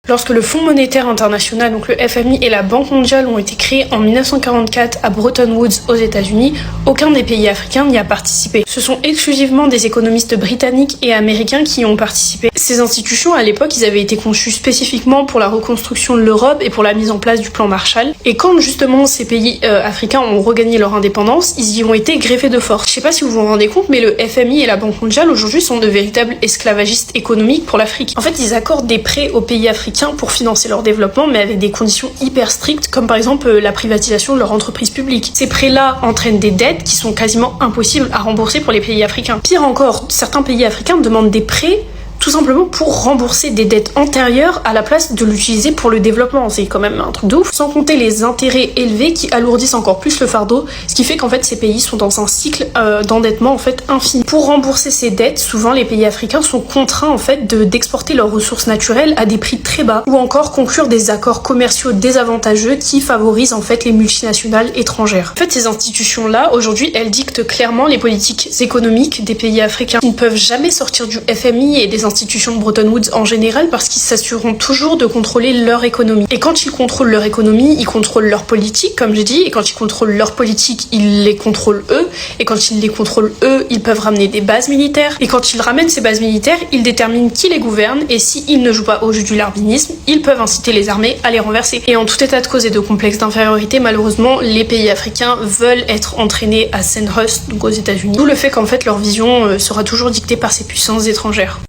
Lorsque le Fonds monétaire international, donc le FMI et la Banque mondiale ont été créés en 1944 à Bretton Woods aux États-Unis, aucun des pays africains n'y a participé. Ce sont exclusivement des économistes britanniques et américains qui y ont participé. Ces institutions, à l'époque, ils avaient été conçues spécifiquement pour la reconstruction de l'Europe et pour la mise en place du plan Marshall. Et quand justement ces pays africains ont regagné leur indépendance, ils y ont été greffés de force. Je sais pas si vous vous rendez compte, mais le FMI et la Banque mondiale aujourd'hui sont de véritables esclavagistes économiques pour l'Afrique. En fait, ils accordent des prêts aux pays africains pour financer leur développement, mais avec des conditions hyper strictes, comme par exemple la privatisation de leur entreprise publique. Ces prêts-là entraînent des dettes qui sont quasiment impossibles à rembourser pour les pays africains. Pire encore, certains pays africains demandent des prêts tout simplement pour rembourser des dettes antérieures à la place de l'utiliser pour le développement. C'est quand même un truc de ouf. Sans compter les intérêts élevés qui alourdissent encore plus le fardeau, ce qui fait qu'en fait ces pays sont dans un cycle d'endettement en fait infini. Pour rembourser ces dettes, souvent les pays africains sont contraints en fait d'exporter leurs ressources naturelles à des prix très bas, ou encore conclure des accords commerciaux désavantageux qui favorisent en fait les multinationales étrangères. En fait, ces institutions-là, aujourd'hui, elles dictent clairement les politiques économiques des pays africains. Ils ne peuvent jamais sortir du FMI et des institutions de Bretton Woods en général parce qu'ils s'assureront toujours de contrôler leur économie. Et quand ils contrôlent leur économie, ils contrôlent leur politique, comme j'ai dit, et quand ils contrôlent leur politique, ils les contrôlent eux, et quand ils les contrôlent eux, ils peuvent ramener des bases militaires, et quand ils ramènent ces bases militaires, ils déterminent qui les gouverne, et s'ils ne jouent pas au jeu du larbinisme, ils peuvent inciter les armées à les renverser. Et en tout état de cause et de complexe d'infériorité, malheureusement, les pays africains veulent être entraînés à Sandhurst, donc aux États-Unis, d'où le fait qu'en fait leur vision sera toujours dictée par ces puissances étrangères.